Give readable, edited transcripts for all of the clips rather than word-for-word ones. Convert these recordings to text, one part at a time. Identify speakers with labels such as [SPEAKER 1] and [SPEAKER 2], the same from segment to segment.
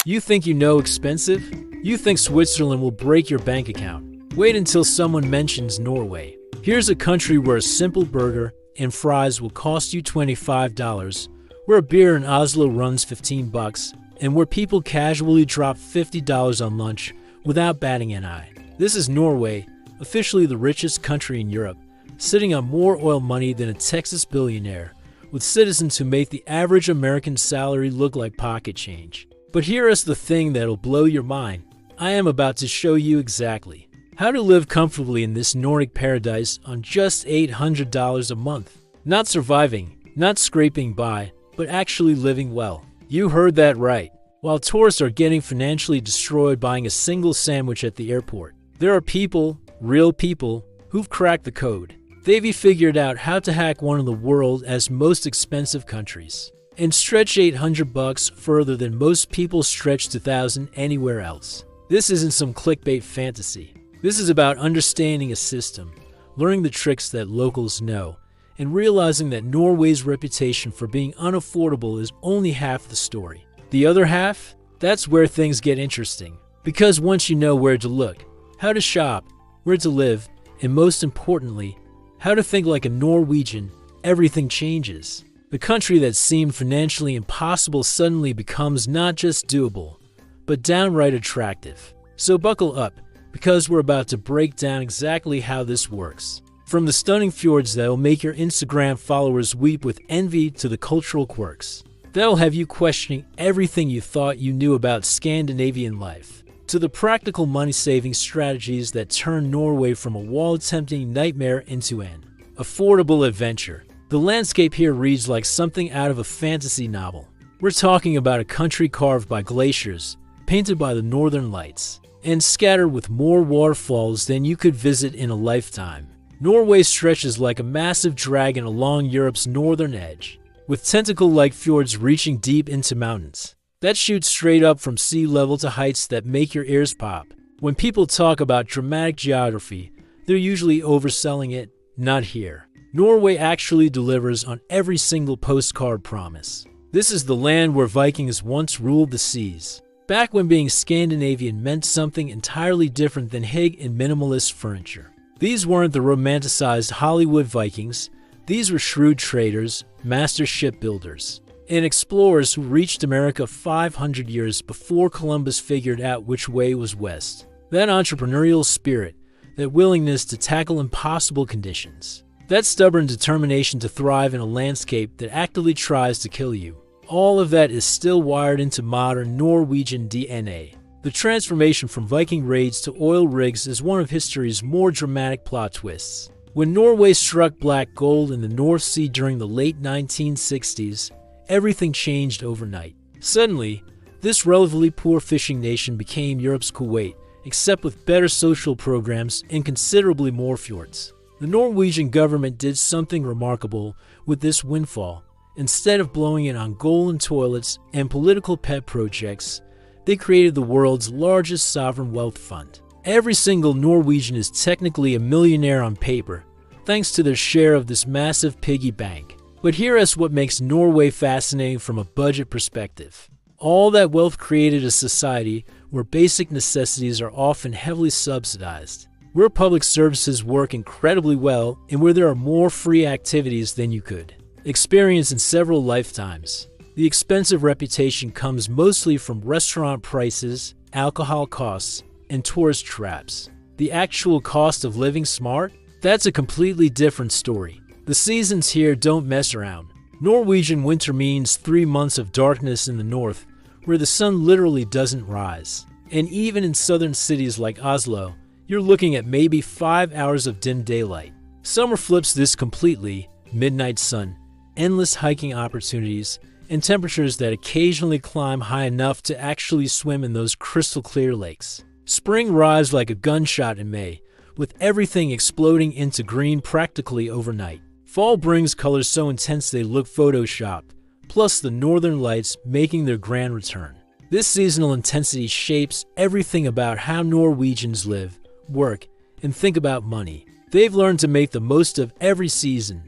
[SPEAKER 1] You think you know expensive? You think Switzerland will break your bank account. Wait until someone mentions Norway. Here's a country where a simple burger and fries will cost you $25, where a beer in Oslo runs $15, and where people casually drop $50 on lunch without batting an eye. This is Norway, officially the richest country in Europe, sitting on more oil money than a Texas billionaire, with citizens who make the average American salary look like pocket change. But here is the thing that'll blow your mind. I am about to show you exactly how to live comfortably in this Nordic paradise on just $800 a month. Not surviving, not scraping by, but actually living well. You heard that right. While tourists are getting financially destroyed buying a single sandwich at the airport, there are people, real people, who've cracked the code. They've figured out how to hack one of the world's most expensive countries and stretch $800 further than most people stretch 2,000 anywhere else. This isn't some clickbait fantasy. This is about understanding a system, learning the tricks that locals know, and realizing that Norway's reputation for being unaffordable is only half the story. The other half? That's where things get interesting. Because once you know where to look, how to shop, where to live, and most importantly, how to think like a Norwegian, everything changes. The country that seemed financially impossible suddenly becomes not just doable, but downright attractive. So buckle up, because we're about to break down exactly how this works. From the stunning fjords that'll make your Instagram followers weep with envy to the cultural quirks that'll have you questioning everything you thought you knew about Scandinavian life, to the practical money-saving strategies that turn Norway from a wall-tempting nightmare into an affordable adventure. The landscape here reads like something out of a fantasy novel. We're talking about a country carved by glaciers, painted by the northern lights, and scattered with more waterfalls than you could visit in a lifetime. Norway stretches like a massive dragon along Europe's northern edge, with tentacle-like fjords reaching deep into mountains that shoot straight up from sea level to heights that make your ears pop. When people talk about dramatic geography, they're usually overselling it. Not here. Norway actually delivers on every single postcard promise. This is the land where Vikings once ruled the seas, back when being Scandinavian meant something entirely different than hig and minimalist furniture. These weren't the romanticized Hollywood Vikings. These were shrewd traders, master shipbuilders, and explorers who reached America 500 years before Columbus figured out which way was west. That entrepreneurial spirit, that willingness to tackle impossible conditions, that stubborn determination to thrive in a landscape that actively tries to kill you. All of that is still wired into modern Norwegian DNA. The transformation from Viking raids to oil rigs is one of history's more dramatic plot twists. When Norway struck black gold in the North Sea during the late 1960s, everything changed overnight. Suddenly, this relatively poor fishing nation became Europe's Kuwait, except with better social programs and considerably more fjords. The Norwegian government did something remarkable with this windfall. Instead of blowing it on golden toilets and political pet projects, they created the world's largest sovereign wealth fund. Every single Norwegian is technically a millionaire on paper, thanks to their share of this massive piggy bank. But here is what makes Norway fascinating from a budget perspective. All that wealth created a society where basic necessities are often heavily subsidized, where public services work incredibly well, and where there are more free activities than you could experience in several lifetimes. The expensive reputation comes mostly from restaurant prices, alcohol costs, and tourist traps. The actual cost of living smart? That's a completely different story. The seasons here don't mess around. Norwegian winter means 3 months of darkness in the north, where the sun literally doesn't rise. And even in southern cities like Oslo, you're looking at maybe 5 hours of dim daylight. Summer flips this completely: midnight sun, endless hiking opportunities, and temperatures that occasionally climb high enough to actually swim in those crystal clear lakes. Spring arrives like a gunshot in May, with everything exploding into green practically overnight. Fall brings colors so intense they look photoshopped, plus the northern lights making their grand return. This seasonal intensity shapes everything about how Norwegians live, work, and think about money. They've learned to make the most of every season,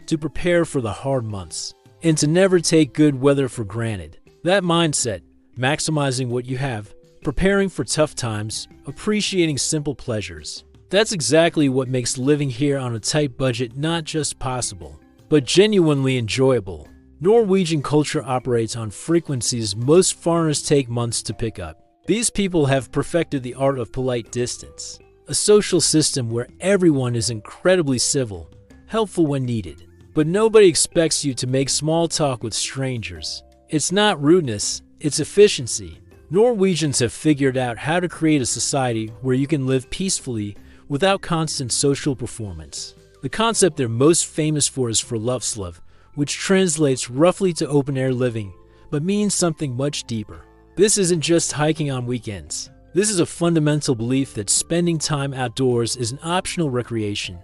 [SPEAKER 1] to prepare for the hard months, and to never take good weather for granted. That mindset, maximizing what you have, preparing for tough times, appreciating simple pleasures. That's exactly what makes living here on a tight budget not just possible, but genuinely enjoyable. Norwegian culture operates on frequencies most foreigners take months to pick up. These people have perfected the art of polite distance, a social system where everyone is incredibly civil, helpful when needed. But nobody expects you to make small talk with strangers. It's not rudeness, it's efficiency. Norwegians have figured out how to create a society where you can live peacefully without constant social performance. The concept they're most famous for is friluftsliv, which translates roughly to open-air living, but means something much deeper. This isn't just hiking on weekends. This is a fundamental belief that spending time outdoors is an optional recreation.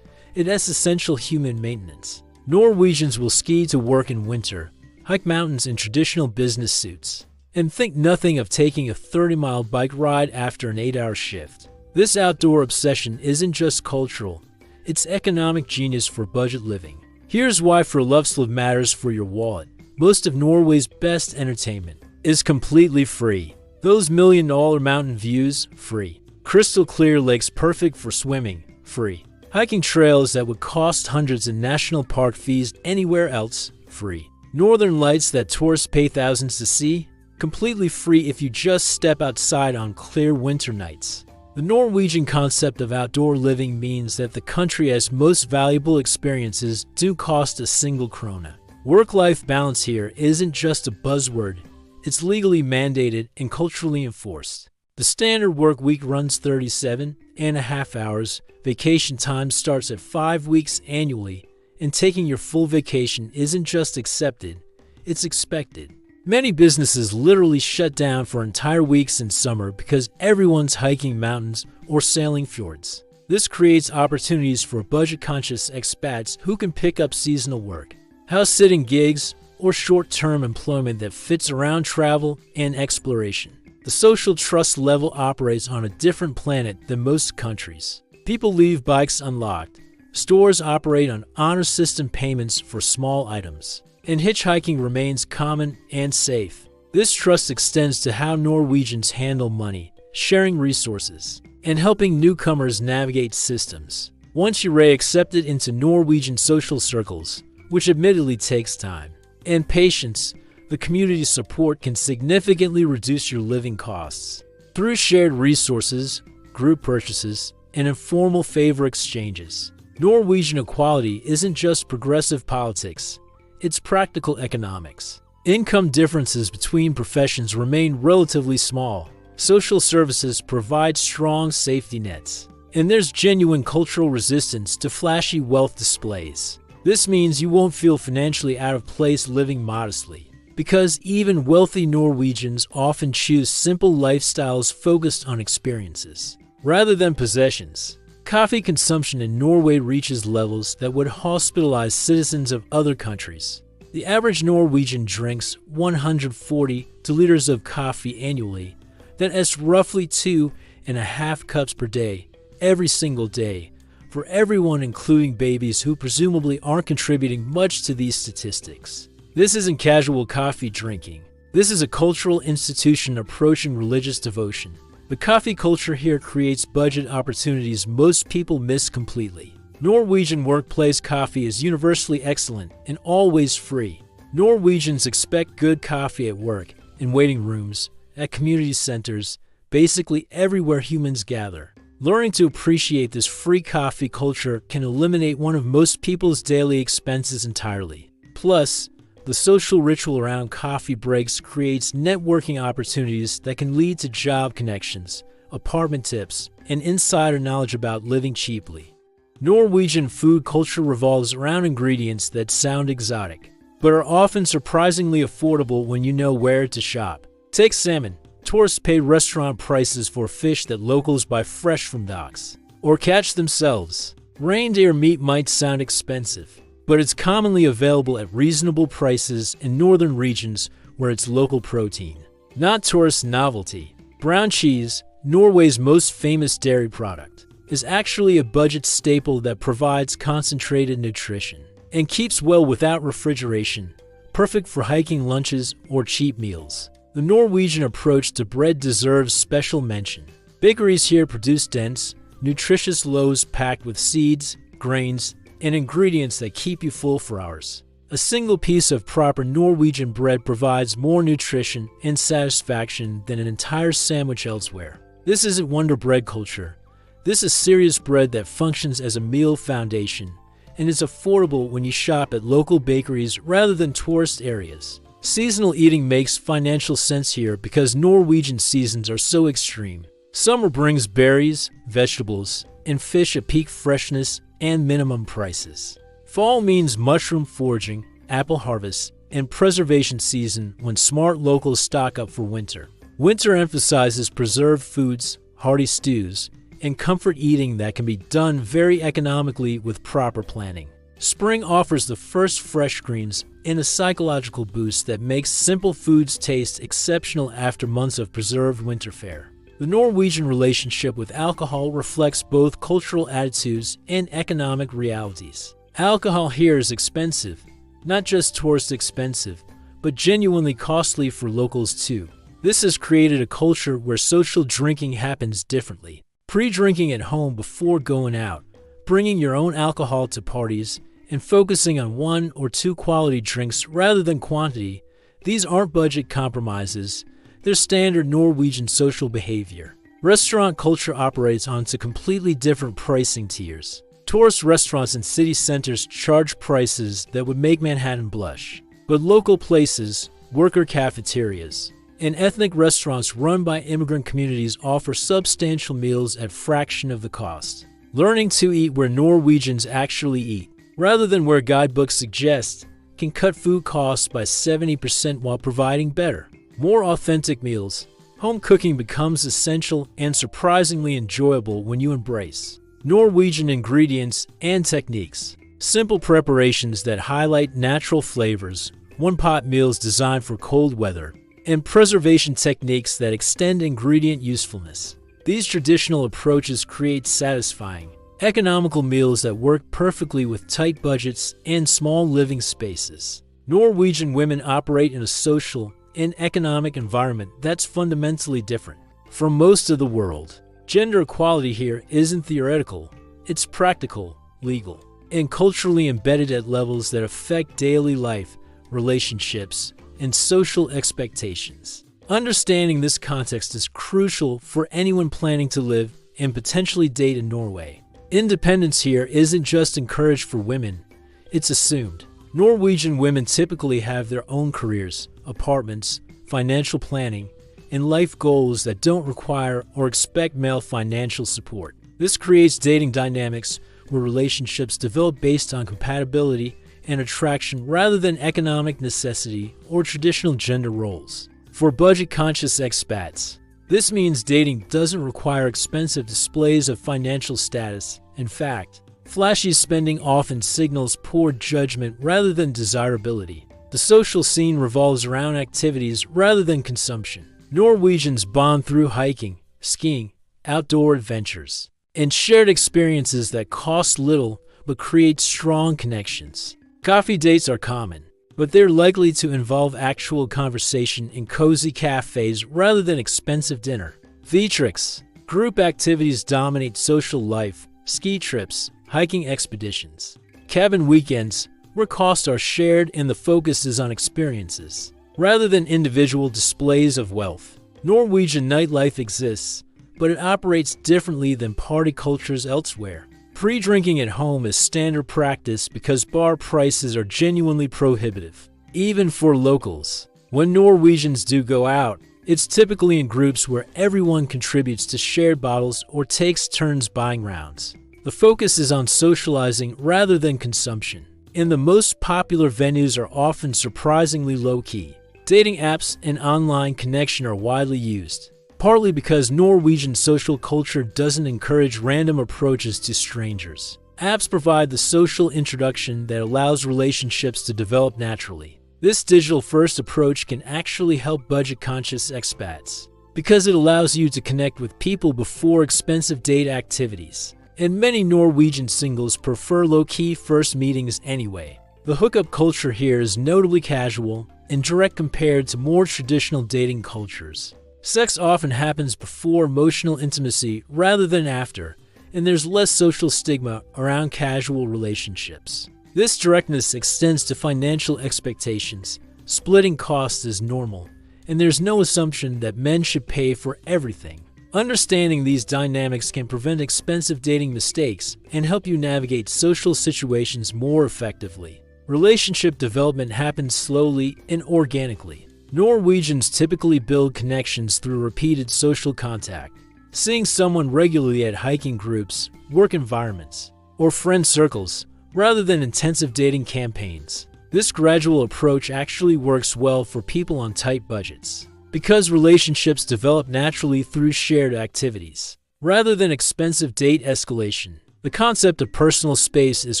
[SPEAKER 1] It has essential human maintenance. Norwegians will ski to work in winter, hike mountains in traditional business suits, and think nothing of taking a 30-mile bike ride after an 8-hour shift. This outdoor obsession isn't just cultural, it's economic genius for budget living. Here's why friluftsliv matters for your wallet. Most of Norway's best entertainment is completely free. Those million-dollar mountain views, free. Crystal clear lakes perfect for swimming, free. Hiking trails that would cost hundreds in national park fees anywhere else, free. Northern lights that tourists pay thousands to see, completely free if you just step outside on clear winter nights. The Norwegian concept of outdoor living means that the country's most valuable experiences do cost a single krona. Work-life balance here isn't just a buzzword, it's legally mandated and culturally enforced. The standard work week runs 37.5 hours, vacation time starts at 5 weeks annually, and taking your full vacation isn't just accepted, it's expected. Many businesses literally shut down for entire weeks in summer because everyone's hiking mountains or sailing fjords. This creates opportunities for budget-conscious expats who can pick up seasonal work, house-sitting gigs, or short-term employment that fits around travel and exploration. The social trust level operates on a different planet than most countries. People leave bikes unlocked. Stores operate on honor system payments for small items. And hitchhiking remains common and safe. This trust extends to how Norwegians handle money, sharing resources, and helping newcomers navigate systems. Once you're accepted into Norwegian social circles, which admittedly takes time and patience, the community support can significantly reduce your living costs. Through shared resources, group purchases, and informal favor exchanges. Norwegian equality isn't just progressive politics, it's practical economics. Income differences between professions remain relatively small. Social services provide strong safety nets. And there's genuine cultural resistance to flashy wealth displays. This means you won't feel financially out of place living modestly, because even wealthy Norwegians often choose simple lifestyles focused on experiences, rather than possessions. Coffee consumption in Norway reaches levels that would hospitalize citizens of other countries. The average Norwegian drinks 140 liters of coffee annually. That is roughly 2.5 cups per day, every single day, for everyone including babies who presumably aren't contributing much to these statistics. This isn't casual coffee drinking. This is a cultural institution approaching religious devotion. The coffee culture here creates budget opportunities most people miss completely. Norwegian workplace coffee is universally excellent and always free. Norwegians expect good coffee at work, in waiting rooms, at community centers, basically everywhere humans gather. Learning to appreciate this free coffee culture can eliminate one of most people's daily expenses entirely. Plus, the social ritual around coffee breaks creates networking opportunities that can lead to job connections, apartment tips, and insider knowledge about living cheaply. Norwegian food culture revolves around ingredients that sound exotic, but are often surprisingly affordable when you know where to shop. Take salmon. Tourists pay restaurant prices for fish that locals buy fresh from docks, or catch themselves. Reindeer meat might sound expensive, but it's commonly available at reasonable prices in northern regions where it's local protein, not tourist novelty. Brown cheese, Norway's most famous dairy product, is actually a budget staple that provides concentrated nutrition and keeps well without refrigeration, perfect for hiking lunches or cheap meals. The Norwegian approach to bread deserves special mention. Bakeries here produce dense, nutritious loaves packed with seeds, grains, and ingredients that keep you full for hours. A single piece of proper Norwegian bread provides more nutrition and satisfaction than an entire sandwich elsewhere. This isn't Wonder Bread culture. This is serious bread that functions as a meal foundation and is affordable when you shop at local bakeries rather than tourist areas. Seasonal eating makes financial sense here because Norwegian seasons are so extreme. Summer brings berries, vegetables, and fish at peak freshness and minimum prices. Fall means mushroom foraging, apple harvest, and preservation season when smart locals stock up for winter. Winter emphasizes preserved foods, hearty stews, and comfort eating that can be done very economically with proper planning. Spring offers the first fresh greens and a psychological boost that makes simple foods taste exceptional after months of preserved winter fare. The Norwegian relationship with alcohol reflects both cultural attitudes and economic realities. Alcohol here is expensive, not just tourist expensive, but genuinely costly for locals too. This has created a culture where social drinking happens differently. Pre-drinking at home before going out, bringing your own alcohol to parties, and focusing on 1 or 2 quality drinks rather than quantity, these aren't budget compromises, they're standard Norwegian social behavior. Restaurant culture operates onto completely different pricing tiers. Tourist restaurants in city centers charge prices that would make Manhattan blush. But local places, worker cafeterias, and ethnic restaurants run by immigrant communities offer substantial meals at a fraction of the cost. Learning to eat where Norwegians actually eat, rather than where guidebooks suggest, can cut food costs by 70% while providing better, more authentic meals. Home cooking becomes essential and surprisingly enjoyable when you embrace Norwegian ingredients and techniques. Simple preparations that highlight natural flavors, one-pot meals designed for cold weather, and preservation techniques that extend ingredient usefulness. These traditional approaches create satisfying, economical meals that work perfectly with tight budgets and small living spaces. Norwegian women operate in a social and economic environment that's fundamentally different from most of the world. Gender equality here isn't theoretical, it's practical, legal, and culturally embedded at levels that affect daily life, relationships, and social expectations. Understanding this context is crucial for anyone planning to live and potentially date in Norway. Independence here isn't just encouraged for women, it's assumed. Norwegian women typically have their own careers, apartments, financial planning, and life goals that don't require or expect male financial support. This creates dating dynamics where relationships develop based on compatibility and attraction rather than economic necessity or traditional gender roles. For budget-conscious expats, this means dating doesn't require expensive displays of financial status. In fact, flashy spending often signals poor judgment rather than desirability. The social scene revolves around activities rather than consumption. Norwegians bond through hiking, skiing, outdoor adventures, and shared experiences that cost little but create strong connections. Coffee dates are common, but they're likely to involve actual conversation in cozy cafes rather than expensive dinner. Fjords, group activities dominate social life, ski trips, hiking expeditions. Cabin weekends, where costs are shared and the focus is on experiences, rather than individual displays of wealth. Norwegian nightlife exists, but it operates differently than party cultures elsewhere. Pre-drinking at home is standard practice because bar prices are genuinely prohibitive, even for locals. When Norwegians do go out, it's typically in groups where everyone contributes to shared bottles or takes turns buying rounds. The focus is on socializing rather than consumption, and the most popular venues are often surprisingly low-key. Dating apps and online connection are widely used, partly because Norwegian social culture doesn't encourage random approaches to strangers. Apps provide the social introduction that allows relationships to develop naturally. This digital-first approach can actually help budget-conscious expats, because it allows you to connect with people before expensive date activities. And many Norwegian singles prefer low-key first meetings anyway. The hookup culture here is notably casual, and direct compared to more traditional dating cultures. Sex often happens before emotional intimacy rather than after, and there's less social stigma around casual relationships. This directness extends to financial expectations. Splitting costs is normal, and there's no assumption that men should pay for everything. Understanding these dynamics can prevent expensive dating mistakes and help you navigate social situations more effectively. Relationship development happens slowly and organically. Norwegians typically build connections through repeated social contact. Seeing someone regularly at hiking groups, work environments, or friend circles, rather than intensive dating campaigns. This gradual approach actually works well for people on tight budgets, because relationships develop naturally through shared activities, rather than expensive date escalation. The concept of personal space is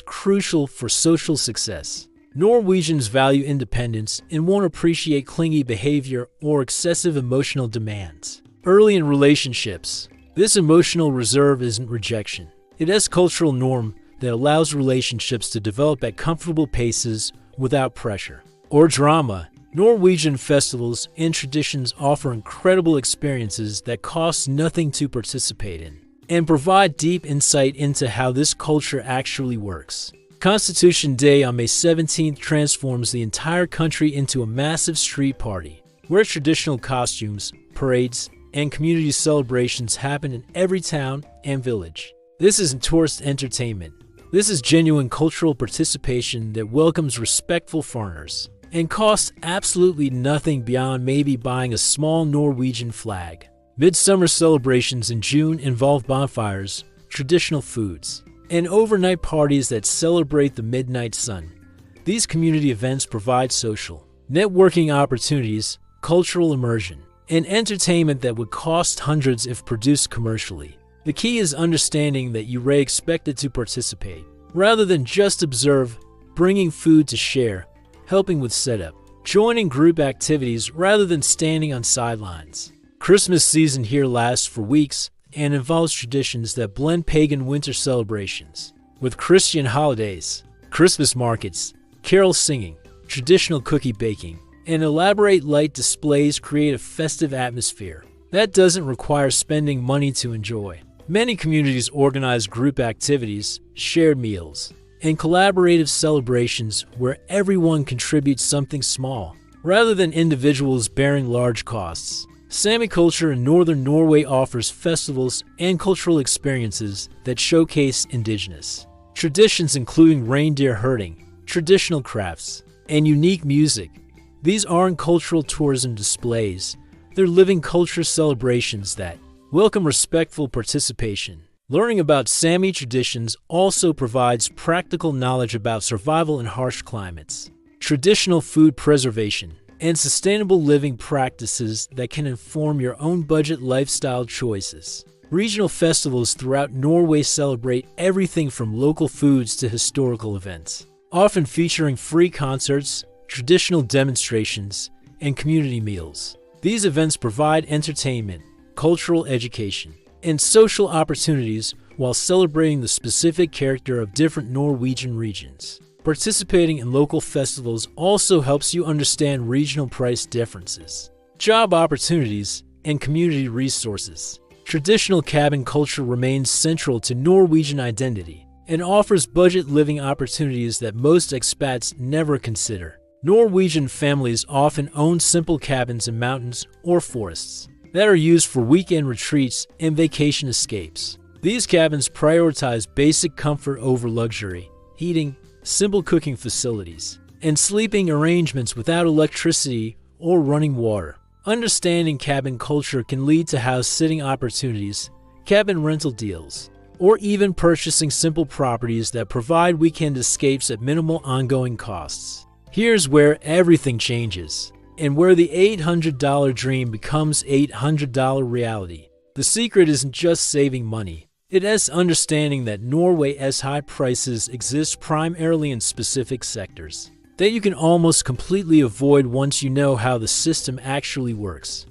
[SPEAKER 1] crucial for social success. Norwegians value independence and won't appreciate clingy behavior or excessive emotional demands. Early in relationships, this emotional reserve isn't rejection. It is a cultural norm that allows relationships to develop at comfortable paces without pressure or drama. Norwegian festivals and traditions offer incredible experiences that cost nothing to participate in and provide deep insight into how this culture actually works. Constitution Day on May 17th transforms the entire country into a massive street party, where traditional costumes, parades, and community celebrations happen in every town and village. This isn't tourist entertainment. This is genuine cultural participation that welcomes respectful foreigners and costs absolutely nothing beyond maybe buying a small Norwegian flag. Midsummer celebrations in June involve bonfires, traditional foods, and overnight parties that celebrate the midnight sun. These community events provide social, networking opportunities, cultural immersion, and entertainment that would cost hundreds if produced commercially. The key is understanding that you are expected to participate, rather than just observe, bringing food to share, helping with setup, joining group activities rather than standing on sidelines. Christmas season here lasts for weeks and involves traditions that blend pagan winter celebrations with Christian holidays, Christmas markets, carol singing, traditional cookie baking, and elaborate light displays create a festive atmosphere that doesn't require spending money to enjoy. Many communities organize group activities, shared meals, and collaborative celebrations where everyone contributes something small, rather than individuals bearing large costs. Sami culture in northern Norway offers festivals and cultural experiences that showcase indigenous traditions, including reindeer herding, traditional crafts, and unique music. These aren't cultural tourism displays, they're living culture celebrations that welcome respectful participation. Learning about Sami traditions also provides practical knowledge about survival in harsh climates, traditional food preservation, and sustainable living practices that can inform your own budget lifestyle choices. Regional festivals throughout Norway celebrate everything from local foods to historical events, often featuring free concerts, traditional demonstrations, and community meals. These events provide entertainment, cultural education, and social opportunities while celebrating the specific character of different Norwegian regions. Participating in local festivals also helps you understand regional price differences, job opportunities, and community resources. Traditional cabin culture remains central to Norwegian identity and offers budget living opportunities that most expats never consider. Norwegian families often own simple cabins in mountains or forests that are used for weekend retreats and vacation escapes. These cabins prioritize basic comfort over luxury, heating, simple cooking facilities, and sleeping arrangements without electricity or running water. Understanding cabin culture can lead to house-sitting opportunities, cabin rental deals, or even purchasing simple properties that provide weekend escapes at minimal ongoing costs. Here's where everything changes, and where the $800 dream becomes $800 reality. The secret isn't just saving money. It is understanding that Norway's high prices exist primarily in specific sectors that you can almost completely avoid once you know how the system actually works.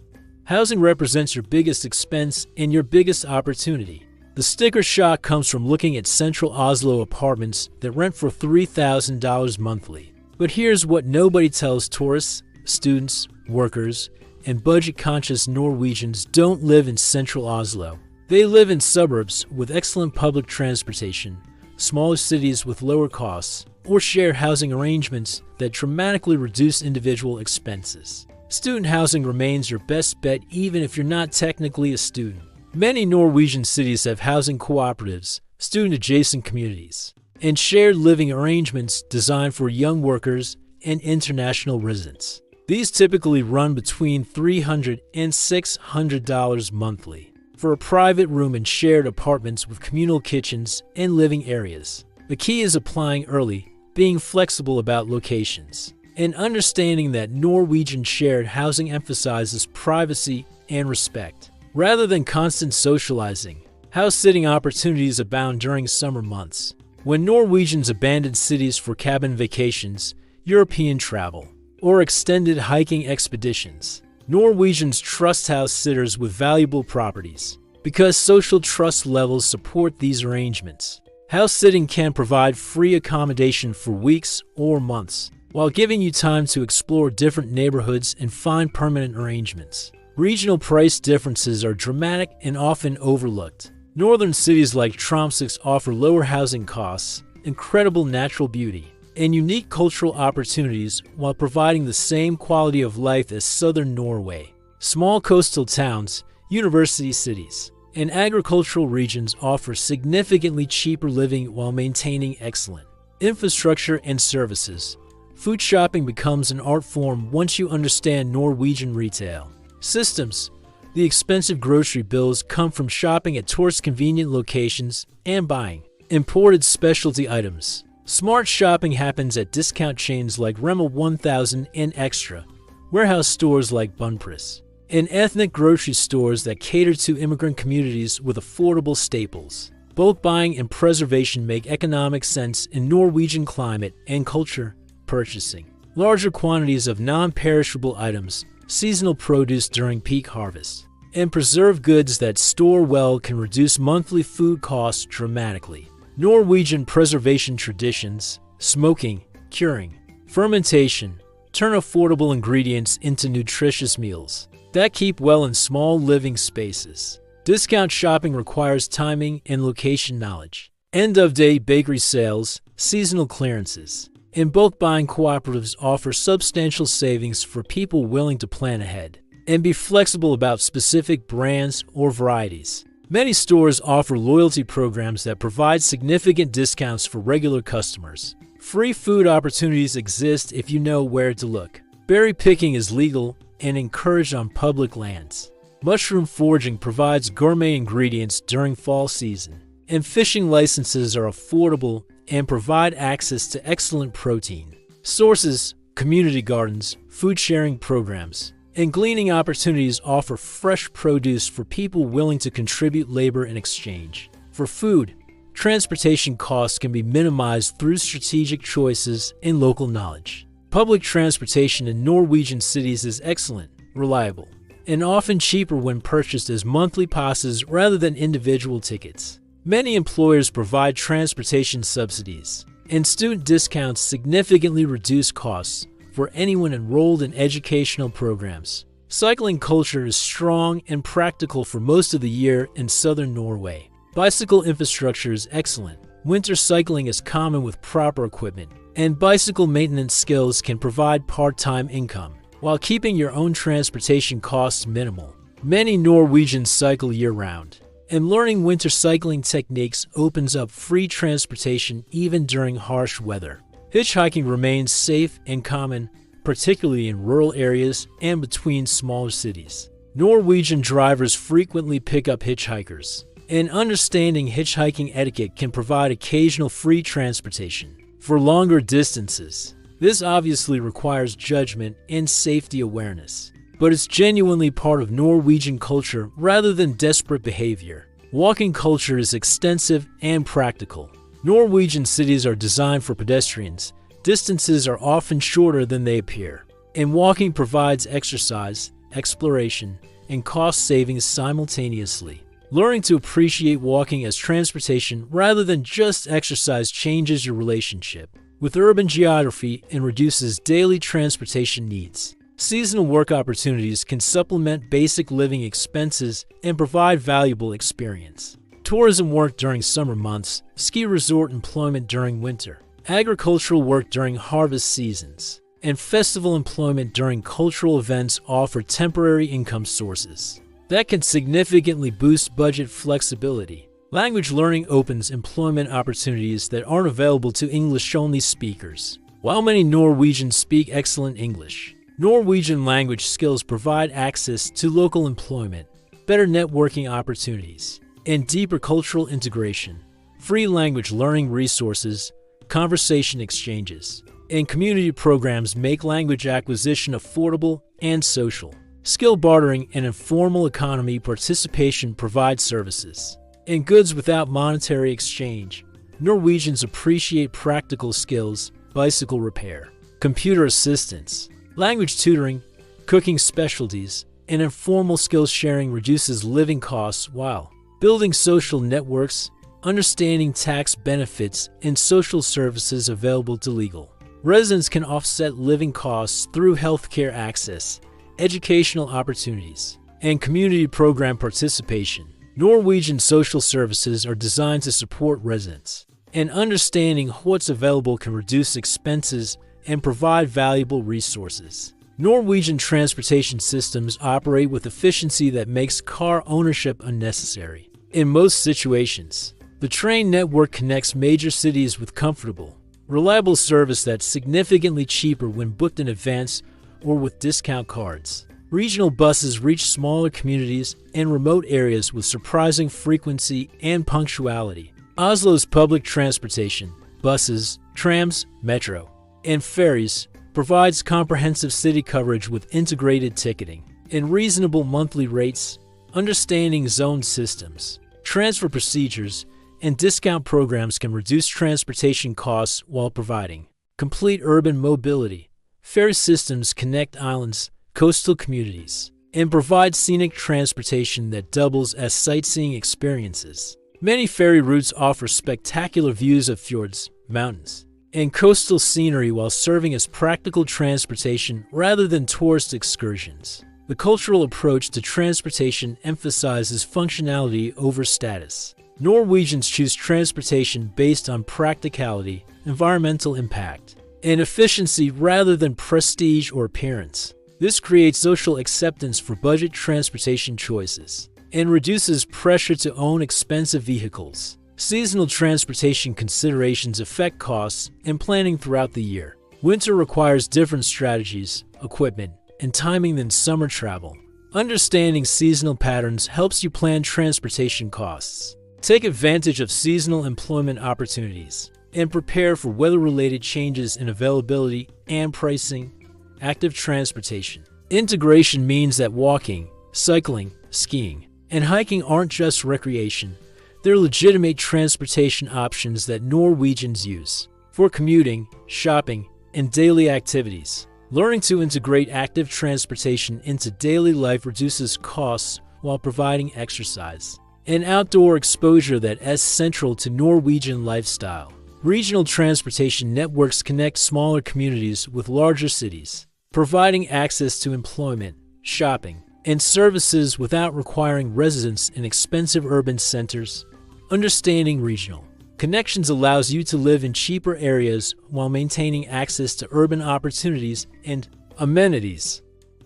[SPEAKER 1] Housing represents your biggest expense and your biggest opportunity. The sticker shock comes from looking at central Oslo apartments that rent for $3,000 monthly. But here's what nobody tells tourists: students, workers, and budget-conscious Norwegians don't live in central Oslo. They live in suburbs with excellent public transportation, smaller cities with lower costs, or share housing arrangements that dramatically reduce individual expenses. Student housing remains your best bet even if you're not technically a student. Many Norwegian cities have housing cooperatives, student-adjacent communities, and shared living arrangements designed for young workers and international residents. These typically run between $300 and $600 monthly for a private room and shared apartments with communal kitchens and living areas. The key is applying early, being flexible about locations, and understanding that Norwegian shared housing emphasizes privacy and respect, rather than constant socializing. House-sitting opportunities abound during summer months, when Norwegians abandon cities for cabin vacations, European travel, or extended hiking expeditions. Norwegians trust house sitters with valuable properties because social trust levels support these arrangements. House sitting can provide free accommodation for weeks or months, while giving you time to explore different neighborhoods and find permanent arrangements. Regional price differences are dramatic and often overlooked. Northern cities like Tromsø offer lower housing costs, incredible natural beauty, and unique cultural opportunities while providing the same quality of life as southern Norway. Small coastal towns, university cities, and agricultural regions offer significantly cheaper living while maintaining excellent infrastructure and services. Food shopping becomes an art form once you understand Norwegian retail systems. The expensive grocery bills come from shopping at tourist-convenient locations and buying imported specialty items. Smart shopping happens at discount chains like Rema 1000 and Extra, warehouse stores like Bunnpris, and ethnic grocery stores that cater to immigrant communities with affordable staples. Bulk buying and preservation make economic sense in Norwegian climate and culture. Purchasing larger quantities of non-perishable items, seasonal produce during peak harvest, and preserved goods that store well can reduce monthly food costs dramatically. Norwegian preservation traditions, smoking, curing, fermentation, turn affordable ingredients into nutritious meals that keep well in small living spaces. Discount shopping requires timing and location knowledge. End-of-day bakery sales, seasonal clearances, and bulk buying cooperatives offer substantial savings for people willing to plan ahead and be flexible about specific brands or varieties. Many stores offer loyalty programs that provide significant discounts for regular customers. Free food opportunities exist if you know where to look. Berry picking is legal and encouraged on public lands. Mushroom foraging provides gourmet ingredients during fall season. And fishing licenses are affordable and provide access to excellent protein sources. Community gardens, food sharing programs, and gleaning opportunities offer fresh produce for people willing to contribute labor in exchange. For food, transportation costs can be minimized through strategic choices and local knowledge. Public transportation in Norwegian cities is excellent, reliable, and often cheaper when purchased as monthly passes rather than individual tickets. Many employers provide transportation subsidies, and student discounts significantly reduce costs for anyone enrolled in educational programs. Cycling culture is strong and practical for most of the year in southern Norway. Bicycle infrastructure is excellent. Winter cycling is common with proper equipment, and bicycle maintenance skills can provide part-time income while keeping your own transportation costs minimal. Many Norwegians cycle year-round, and learning winter cycling techniques opens up free transportation even during harsh weather. Hitchhiking remains safe and common, particularly in rural areas and between smaller cities. Norwegian drivers frequently pick up hitchhikers, and understanding hitchhiking etiquette can provide occasional free transportation for longer distances. This obviously requires judgment and safety awareness, but it's genuinely part of Norwegian culture rather than desperate behavior. Walking culture is extensive and practical. Norwegian cities are designed for pedestrians. Distances are often shorter than they appear, and walking provides exercise, exploration, and cost savings simultaneously. Learning to appreciate walking as transportation rather than just exercise changes your relationship with urban geography and reduces daily transportation needs. Seasonal work opportunities can supplement basic living expenses and provide valuable experience. Tourism work during summer months, ski resort employment during winter, agricultural work during harvest seasons, and festival employment during cultural events offer temporary income sources that can significantly boost budget flexibility. Language learning opens employment opportunities that aren't available to English-only speakers. While many Norwegians speak excellent English, Norwegian language skills provide access to local employment, better networking opportunities, and deeper cultural integration. Free language learning resources, conversation exchanges, and community programs make language acquisition affordable and social. Skill bartering and informal economy participation provide services and goods without monetary exchange. Norwegians appreciate practical skills, bicycle repair, computer assistance, language tutoring, cooking specialties, and informal skills sharing reduces living costs while building social networks, understanding tax benefits, and social services available to legal residents can offset living costs through healthcare access, educational opportunities, and community program participation. Norwegian social services are designed to support residents, and understanding what's available can reduce expenses and provide valuable resources. Norwegian transportation systems operate with efficiency that makes car ownership unnecessary. In most situations, the train network connects major cities with comfortable, reliable service that's significantly cheaper when booked in advance or with discount cards. Regional buses reach smaller communities and remote areas with surprising frequency and punctuality. Oslo's public transportation, buses, trams, metro, and ferries provides comprehensive city coverage with integrated ticketing and reasonable monthly rates. Understanding zone systems, transfer procedures, and discount programs can reduce transportation costs while providing complete urban mobility. Ferry systems connect islands, coastal communities, and provide scenic transportation that doubles as sightseeing experiences. Many ferry routes offer spectacular views of fjords, mountains, and coastal scenery while serving as practical transportation rather than tourist excursions. The cultural approach to transportation emphasizes functionality over status. Norwegians choose transportation based on practicality, environmental impact, and efficiency rather than prestige or appearance. This creates social acceptance for budget transportation choices and reduces pressure to own expensive vehicles. Seasonal transportation considerations affect costs and planning throughout the year. Winter requires different strategies, equipment, and timing than summer travel. Understanding seasonal patterns helps you plan transportation costs. Take advantage of seasonal employment opportunities and prepare for weather-related changes in availability and pricing. Active transportation. Integration means that walking, cycling, skiing, and hiking aren't just recreation. They're legitimate transportation options that Norwegians use for commuting, shopping, and daily activities. Learning to integrate active transportation into daily life reduces costs while providing exercise and outdoor exposure that is central to Norwegian lifestyle. Regional transportation networks connect smaller communities with larger cities, providing access to employment, shopping, and services without requiring residence in expensive urban centers. Understanding regional connections allows you to live in cheaper areas while maintaining access to urban opportunities and amenities.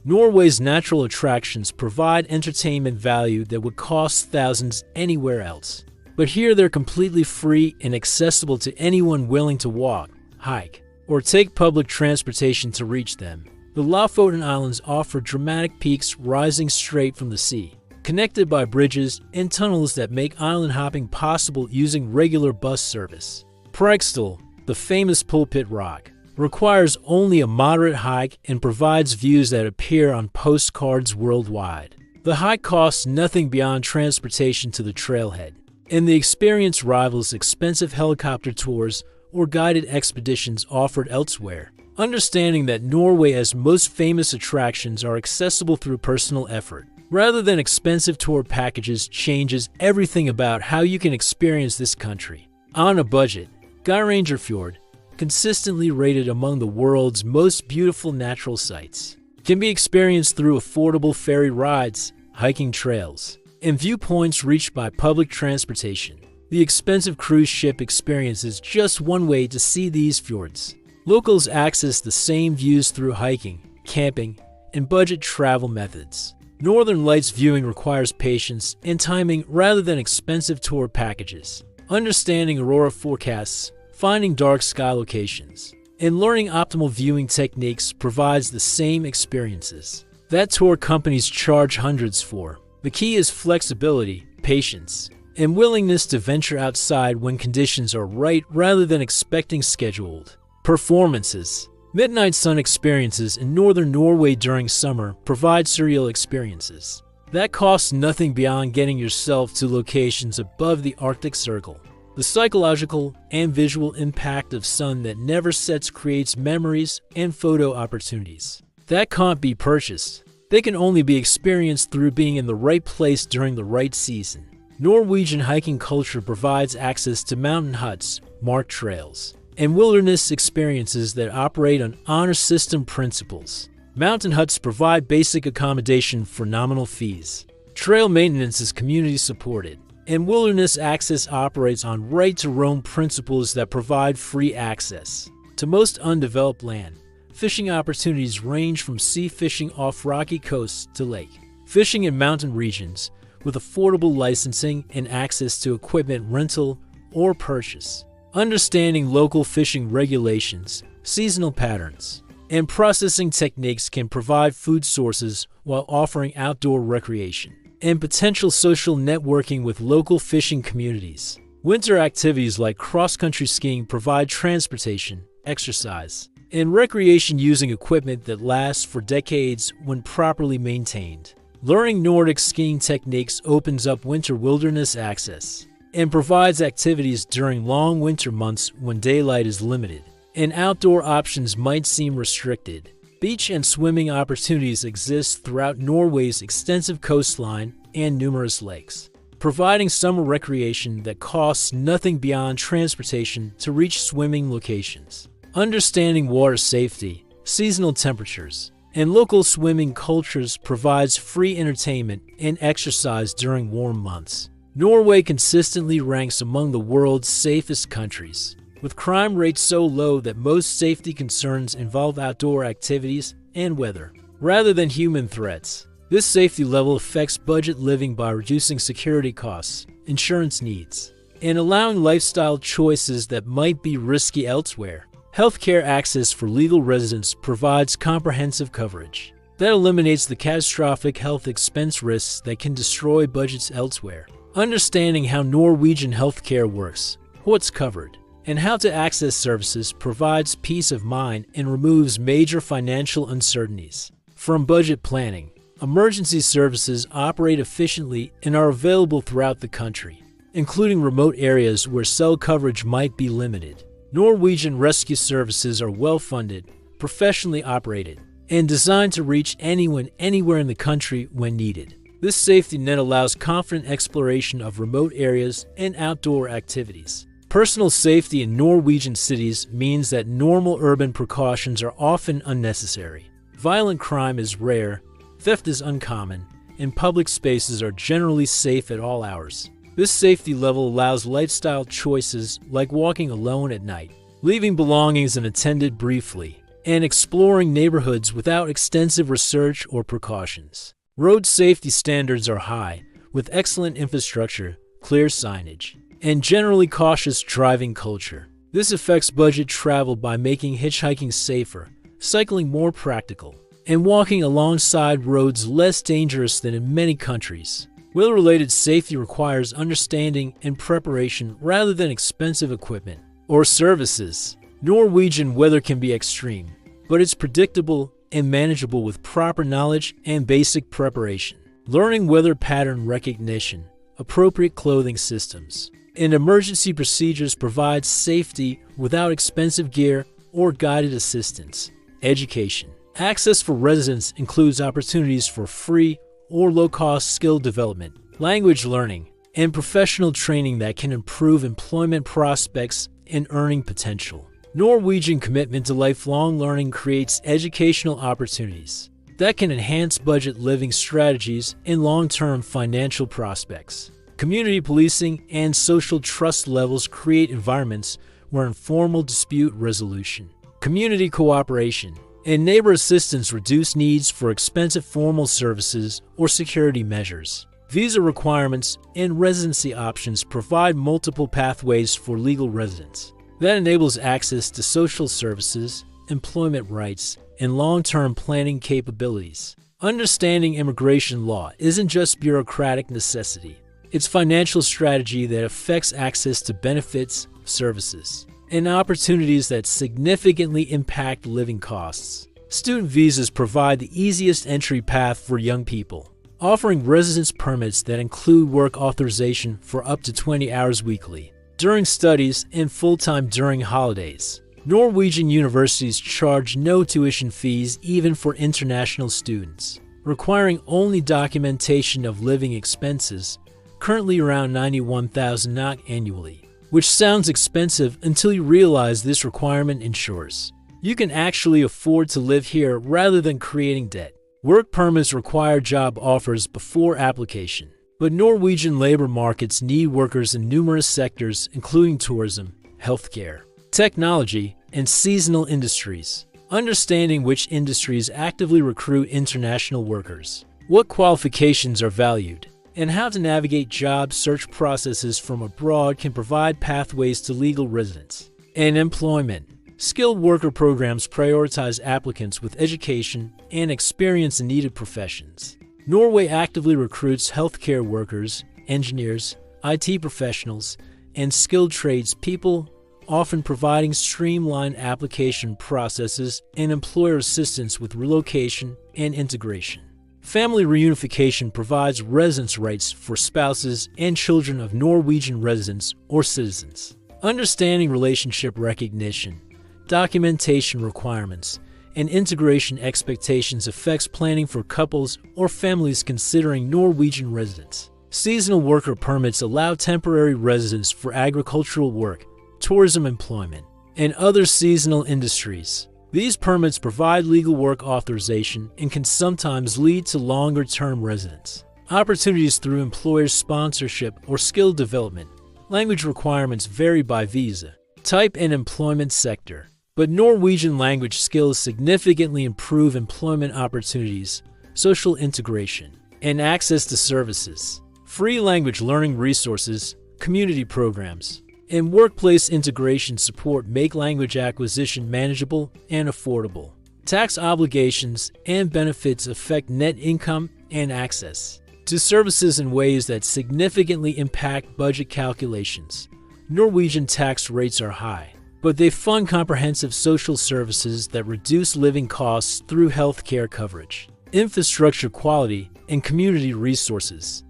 [SPEAKER 1] Norway's natural attractions provide entertainment value that would cost thousands anywhere else. But here they're completely free and accessible to anyone willing to walk, hike, or take public transportation to reach them. The Lofoten Islands offer dramatic peaks rising straight from the sea, connected by bridges and tunnels that make island hopping possible using regular bus service. Preikestolen, the famous pulpit rock, requires only a moderate hike and provides views that appear on postcards worldwide. The hike costs nothing beyond transportation to the trailhead, and the experience rivals expensive helicopter tours or guided expeditions offered elsewhere. Understanding that Norway's most famous attractions are accessible through personal effort, rather than expensive tour packages, changes everything about how you can experience this country. On a budget, Fjord, consistently rated among the world's most beautiful natural sites. can be experienced through affordable ferry rides, hiking trails, and viewpoints reached by public transportation. The expensive cruise ship experience is just one way to see these fjords. Locals access the same views through hiking, camping, and budget travel methods. Northern Lights viewing requires patience and timing rather than expensive tour packages. Understanding aurora forecasts, finding dark sky locations, and learning optimal viewing techniques provides the same experiences that tour companies charge hundreds for. The key is flexibility, patience, and willingness to venture outside when conditions are right rather than expecting scheduled performances. Midnight sun experiences in northern Norway during summer provide surreal experiences that cost nothing beyond getting yourself to locations above the Arctic Circle. The psychological and visual impact of sun that never sets creates memories and photo opportunities that can't be purchased. They can only be experienced through being in the right place during the right season. Norwegian hiking culture provides access to mountain huts, marked trails, and wilderness experiences that operate on honor system principles. Mountain huts provide basic accommodation for nominal fees. Trail maintenance is community supported, and wilderness access operates on right-to-roam principles that provide free access to most undeveloped land. Fishing opportunities range from sea fishing off rocky coasts to lake fishing in mountain regions with affordable licensing and access to equipment rental or purchase. Understanding local fishing regulations, seasonal patterns, and processing techniques can provide food sources while offering outdoor recreation and potential social networking with local fishing communities. Winter activities like cross-country skiing provide transportation, exercise, and recreation using equipment that lasts for decades when properly maintained. Learning Nordic skiing techniques opens up winter wilderness access and provides activities during long winter months when daylight is limited and outdoor options might seem restricted. Beach and swimming opportunities exist throughout Norway's extensive coastline and numerous lakes, providing summer recreation that costs nothing beyond transportation to reach swimming locations. Understanding water safety, seasonal temperatures, and local swimming cultures provides free entertainment and exercise during warm months. Norway consistently ranks among the world's safest countries, with crime rates so low that most safety concerns involve outdoor activities and weather, rather than human threats. This safety level affects budget living by reducing security costs, insurance needs, and allowing lifestyle choices that might be risky elsewhere. Healthcare access for legal residents provides comprehensive coverage that eliminates the catastrophic health expense risks that can destroy budgets elsewhere. Understanding how Norwegian healthcare works, what's covered, and how to access services provides peace of mind and removes major financial uncertainties. From budget planning, emergency services operate efficiently and are available throughout the country, including remote areas where cell coverage might be limited. Norwegian rescue services are well-funded, professionally operated, and designed to reach anyone anywhere in the country when needed. This safety net allows confident exploration of remote areas and outdoor activities. Personal safety in Norwegian cities means that normal urban precautions are often unnecessary. Violent crime is rare, theft is uncommon, and public spaces are generally safe at all hours. This safety level allows lifestyle choices like walking alone at night, leaving belongings unattended briefly, and exploring neighborhoods without extensive research or precautions. Road safety standards are high, with excellent infrastructure, clear signage, and generally cautious driving culture. This affects budget travel by making hitchhiking safer, cycling more practical, and walking alongside roads less dangerous than in many countries. Weather-related safety requires understanding and preparation rather than expensive equipment or services. Norwegian weather can be extreme, but it's predictable and manageable with proper knowledge and basic preparation. Learning weather pattern recognition, appropriate clothing systems, and emergency procedures provide safety without expensive gear or guided assistance. Education. Access for residents includes opportunities for free or low-cost skill development, language learning, and professional training that can improve employment prospects and earning potential. Norwegian commitment to lifelong learning creates educational opportunities that can enhance budget living strategies and long-term financial prospects. Community policing and social trust levels create environments where informal dispute resolution, community cooperation, and neighbor assistance reduce needs for expensive formal services or security measures. Visa requirements and residency options provide multiple pathways for legal residents. That enables access to social services, employment rights, and long-term planning capabilities. Understanding immigration law isn't just bureaucratic necessity. It's financial strategy that affects access to benefits, services, and opportunities that significantly impact living costs. Student visas provide the easiest entry path for young people, offering residence permits that include work authorization for up to 20 hours weekly, during studies and full-time during holidays. Norwegian universities charge no tuition fees even for international students, requiring only documentation of living expenses, currently around 91,000 NOK annually, which sounds expensive until you realize this requirement ensures you can actually afford to live here rather than creating debt. Work permits require job offers before application, but Norwegian labor markets need workers in numerous sectors including tourism, healthcare, technology, and seasonal industries. Understanding which industries actively recruit international workers, what qualifications are valued, and how to navigate job search processes from abroad can provide pathways to legal residence and employment. Skilled worker programs prioritize applicants with education and experience in needed professions. Norway actively recruits healthcare workers, engineers, IT professionals, and skilled tradespeople, often providing streamlined application processes and employer assistance with relocation and integration. Family reunification provides residence rights for spouses and children of Norwegian residents or citizens. Understanding relationship recognition, documentation requirements, and integration expectations affects planning for couples or families considering Norwegian residents. Seasonal worker permits allow temporary residence for agricultural work, tourism employment, and other seasonal industries. These permits provide legal work authorization and can sometimes lead to longer-term residence opportunities through employer sponsorship or skill development. Language requirements vary by visa type and employment sector, but Norwegian language skills significantly improve employment opportunities, social integration, and access to services. Free language learning resources, community programs, and workplace integration support make language acquisition manageable and affordable. Tax obligations and benefits affect net income and access to services in ways that significantly impact budget calculations. Norwegian tax rates are high, but they fund comprehensive social services that reduce living costs through healthcare coverage, infrastructure quality, and community resources.